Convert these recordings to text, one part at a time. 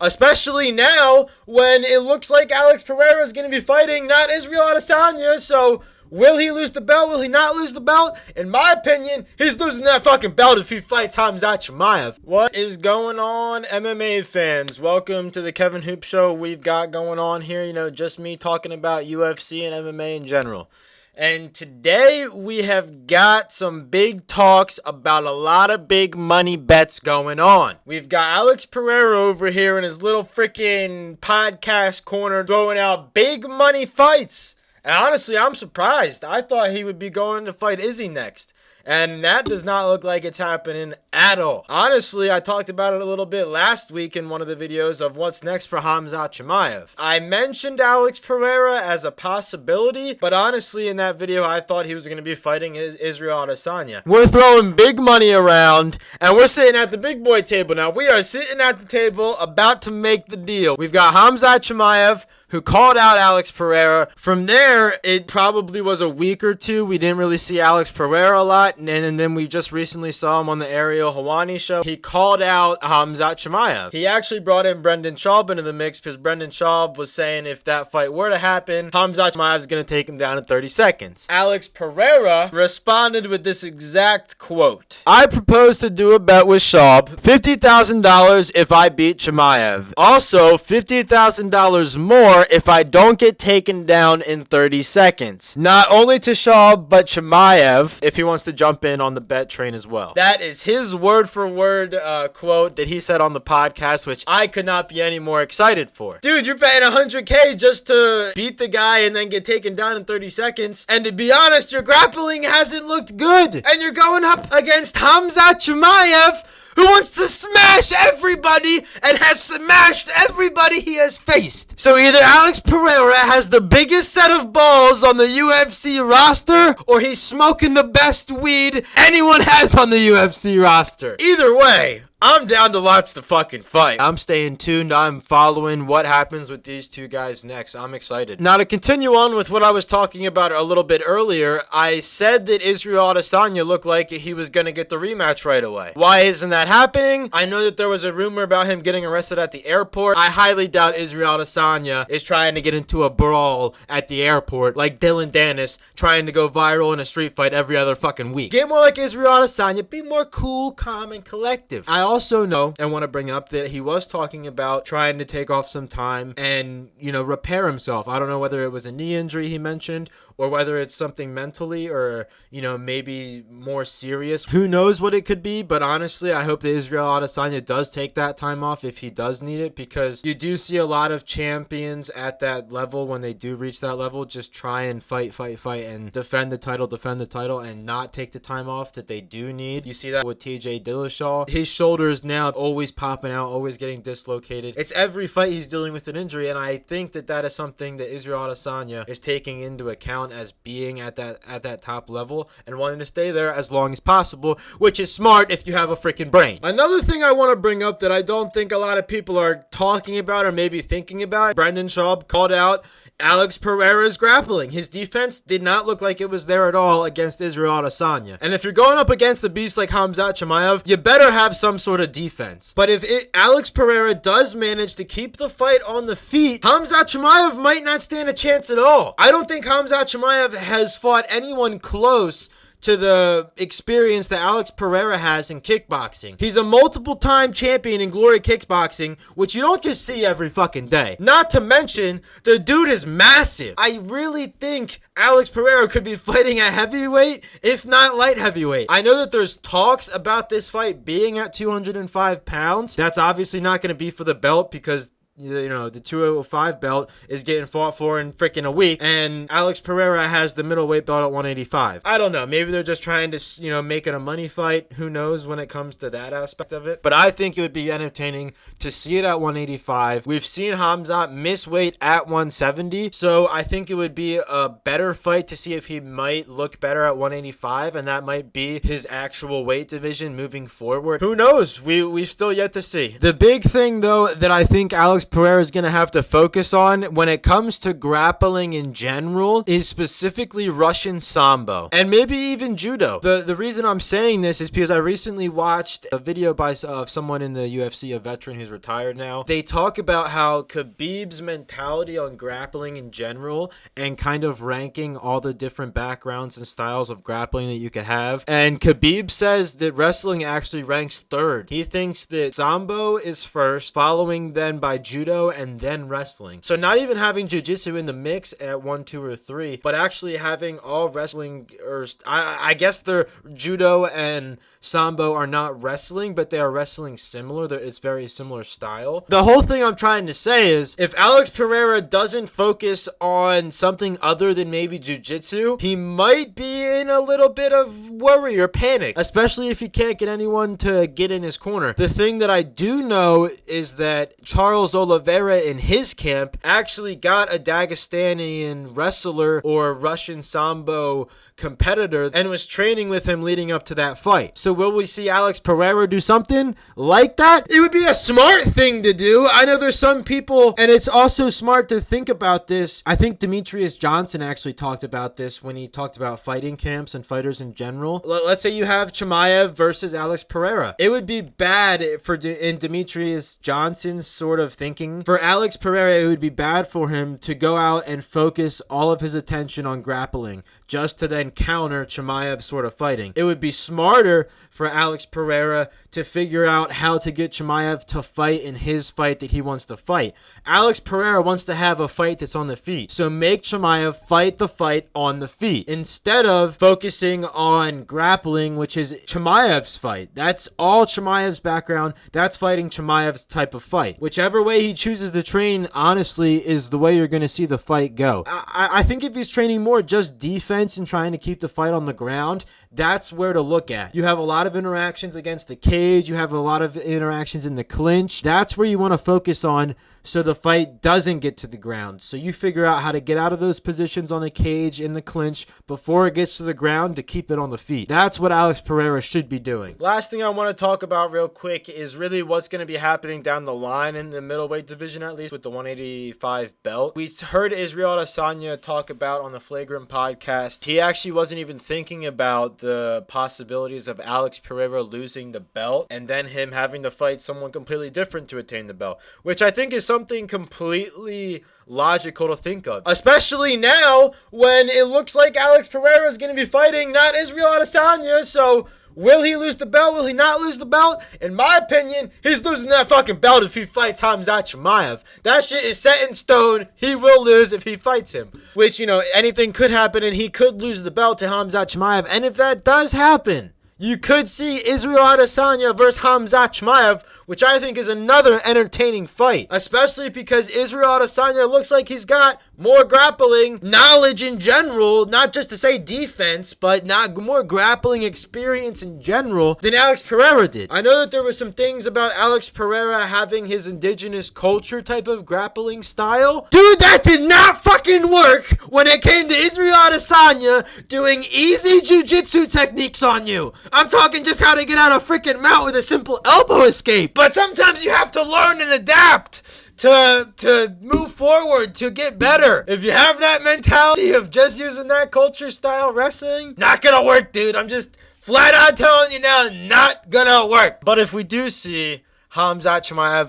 Especially now when it looks like Alex Pereira is going to be fighting not Israel Adesanya. So will he lose the belt? Will he not lose the belt? In my opinion, he's losing that fucking belt if he fights Khamzat Chimaev. What is going on, MMA fans? Welcome to the Kevin Hoop Show. We've got going on here, just me talking about UFC and MMA in general. And today we have got some big talks about a lot of big money bets going on. We've got Alex Pereira over here in his little freaking podcast corner throwing out big money fights. And honestly, I'm surprised. I thought he would be going to fight Izzy next. And that does not look like it's happening at all. Honestly, I talked about it a little bit last week in one of the videos of what's next for Khamzat Chimaev. I mentioned Alex Pereira as a possibility, but honestly, in that video, I thought he was going to be fighting Israel Adesanya. We're throwing big money around, and we're sitting at the big boy table now. We are sitting at the table about to make the deal. We've got Khamzat Chimaev, who called out Alex Pereira. From there, it probably was a week or two. We didn't really see Alex Pereira a lot, and then we just recently saw him on the Ariel Helwani show. He called out Khamzat Chimaev. He actually brought in Brendan Shaub into the mix because Brendan Shaub was saying if that fight were to happen, Khamzat Chimaev is going to take him down in 30 seconds. Alex Pereira responded with this exact quote. I propose to do a bet with Shaub, $50,000 if I beat Chimaev. Also, $50,000 more if I don't get taken down in 30 seconds. Not only to Shaub, but Chimaev, if he wants to jump in on the bet train as well. That is his word-for-word quote that he said on the podcast, which I could not be any more excited for. Dude, you're paying $100K just to beat the guy and then get taken down in 30 seconds. And to be honest, your grappling hasn't looked good. And you're going up against Khamzat Chimaev, who wants to smash everybody and has smashed everybody he has faced. So either Alex Pereira has the biggest set of balls on the UFC roster, or he's smoking the best weed anyone has on the UFC roster. Either way, I'm down to watch the fucking fight. I'm staying tuned. I'm following what happens with these two guys next. I'm excited. Now, to continue on with what I was talking about a little bit earlier, I said that Israel Adesanya looked like he was going to get the rematch right away. Why isn't that happening? I know that there was a rumor about him getting arrested at the airport. I highly doubt Israel Adesanya is trying to get into a brawl at the airport like Dylan Dennis trying to go viral in a street fight every other fucking week. Get more like Israel Adesanya. Be more cool, calm, and collective. I also know and want to bring up that he was talking about trying to take off some time and, repair himself. I don't know whether it was a knee injury he mentioned or whether it's something mentally or, maybe more serious. Who knows what it could be, but honestly, I hope that Israel Adesanya does take that time off if he does need it, because you do see a lot of champions at that level when they do reach that level just try and fight and defend the title and not take the time off that they do need. You see that with TJ Dillashaw. His shoulders now always popping out, always getting dislocated. It's every fight he's dealing with an injury, and I think that is something that Israel Adesanya is taking into account as being at that top level and wanting to stay there as long as possible, which is smart if you have a freaking brain. Another thing I want to bring up that I don't think a lot of people are talking about or maybe thinking about, Brendan Shaub called out Alex Pereira's grappling. His defense did not look like it was there at all against Israel Adesanya. And if you're going up against a beast like Khamzat Chimaev, you better have some sort of defense. But if Alex Pereira does manage to keep the fight on the feet, Khamzat Chimaev might not stand a chance at all. I don't think Khamzat Chimaev has fought anyone close to the experience that Alex Pereira has in kickboxing. He's a multiple-time champion in Glory Kickboxing, which you don't just see every fucking day. Not to mention, the dude is massive. I really think Alex Pereira could be fighting at heavyweight, if not light heavyweight. I know that there's talks about this fight being at 205 pounds. That's obviously not going to be for the belt because the 205 belt is getting fought for in freaking a week, and Alex Pereira has the middleweight belt at 185. I don't know. Maybe they're just trying to, make it a money fight. Who knows when it comes to that aspect of it? But I think it would be entertaining to see it at 185. We've seen Khamzat miss weight at 170, so I think it would be a better fight to see if he might look better at 185, and that might be his actual weight division moving forward. Who knows? We've still yet to see. The big thing, though, that I think Alex Pereira is going to have to focus on when it comes to grappling in general is specifically Russian Sambo and maybe even Judo. The reason I'm saying this is because I recently watched a video of someone in the UFC, a veteran who's retired now. They talk about how Khabib's mentality on grappling in general and kind of ranking all the different backgrounds and styles of grappling that you could have. And Khabib says that wrestling actually ranks third. He thinks that Sambo is first, following then by Judo and then wrestling. So not even having Jiu-Jitsu in the mix at 1, 2, or 3, but actually having all wrestling, or I guess their Judo and Sambo are not wrestling, but they are wrestling similar. It's very similar style. The whole thing I'm trying to say is if Alex Pereira doesn't focus on something other than maybe Jiu-Jitsu, he might be in a little bit of worry or panic, especially if he can't get anyone to get in his corner. The thing that I do know is that Charles Oliveira in his camp actually got a Dagestanian wrestler or Russian Sambo competitor and was training with him leading up to that fight. So will we see Alex Pereira do something like that? It would be a smart thing to do. I know there's some people, and it's also smart to think about this. I think Demetrius Johnson actually talked about this when he talked about fighting camps and fighters in general. Let's say you have Chimaev versus Alex Pereira. It would be bad in Demetrius Johnson's sort of thinking. For Alex Pereira, it would be bad for him to go out and focus all of his attention on grappling just to then counter Chimaev's sort of fighting. It would be smarter for Alex Pereira to figure out how to get Chimaev to fight in his fight that he wants to fight. Alex Pereira wants to have a fight that's on the feet. So make Chimaev fight the fight on the feet instead of focusing on grappling, which is Chimaev's fight. That's all Chimaev's background. That's fighting Chimaev's type of fight. Whichever way he chooses to train, honestly, is the way you're going to see the fight go. I think if he's training more just defense and trying to keep the fight on the ground, that's where to look at. You have a lot of interactions against the cage. You have a lot of interactions in the clinch. That's where you want to focus on so the fight doesn't get to the ground. So you figure out how to get out of those positions on the cage, in the clinch, before it gets to the ground to keep it on the feet. That's what Alex Pereira should be doing. Last thing I want to talk about real quick is really what's going to be happening down the line in the middleweight division, at least with the 185 belt. We heard Israel Adesanya talk about on the Flagrant podcast. He actually wasn't even thinking about the possibilities of Alex Pereira losing the belt and then him having to fight someone completely different to attain the belt, which I think is something completely logical to think of, especially now when it looks like Alex Pereira is going to be fighting not Israel Adesanya. So will he lose the belt? Will he not lose the belt? In my opinion, he's losing that fucking belt if he fights Khamzat Chimaev. That shit is set in stone. He will lose if he fights him. Which, you know, anything could happen and he could lose the belt to Khamzat Chimaev. And if that does happen, you could see Israel Adesanya versus Khamzat Chimaev, which I think is another entertaining fight, especially because Israel Adesanya looks like he's got more grappling knowledge in general, not just to say defense, but not more grappling experience in general than Alex Pereira did. I know that there were some things about Alex Pereira having his indigenous culture type of grappling style. Dude, that did not fucking work when it came to Israel Adesanya doing easy jiu-jitsu techniques on you. I'm talking just how to get out of freaking mount with a simple elbow escape. But sometimes you have to learn and adapt to move forward, to get better. If you have that mentality of just using that culture style wrestling, not gonna work, dude. I'm just flat out telling you now, not gonna work. But if we do see Khamzat Chimaev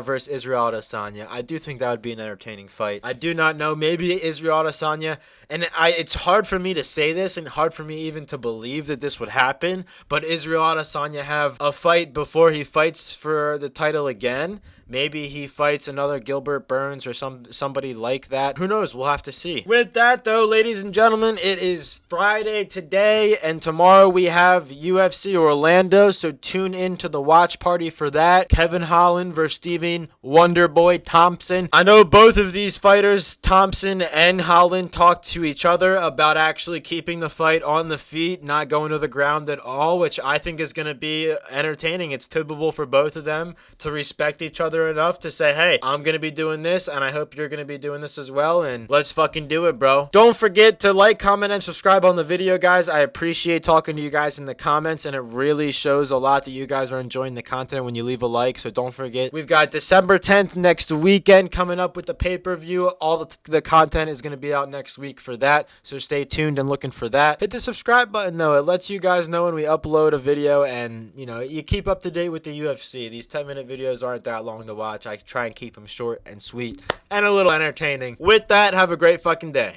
versus Israel Adesanya, I do think that would be an entertaining fight. I do not know, maybe Israel Adesanya, and it's hard for me to say this and hard for me even to believe that this would happen, but Israel Adesanya have a fight before he fights for the title again. Maybe he fights another Gilbert Burns or somebody like that. Who knows? We'll have to see. With that, though, ladies and gentlemen, it is Friday today, and tomorrow we have UFC Orlando, so tune in to the watch party for that. Kevin Holland versus Stephen Wonderboy Thompson. I know both of these fighters, Thompson and Holland, talked to each other about actually keeping the fight on the feet, not going to the ground at all, which I think is going to be entertaining. It's typical for both of them to respect each other enough to say, hey, I'm gonna be doing this and I hope you're gonna be doing this as well, and let's fucking do it, bro. Don't forget to like, comment, and subscribe on the video, guys. I appreciate talking to you guys in the comments, and it really shows a lot that you guys are enjoying the content when you leave a like, so don't forget. We've got December 10th next weekend coming up with the pay-per-view. All the content is going to be out next week for that, so stay tuned and looking for that. Hit the subscribe button, though. It lets you guys know when we upload a video, and, you know, you keep up to date with the UFC. These 10-minute videos aren't that long to watch. I try and keep them short and sweet and a little entertaining. With that, have a great fucking day.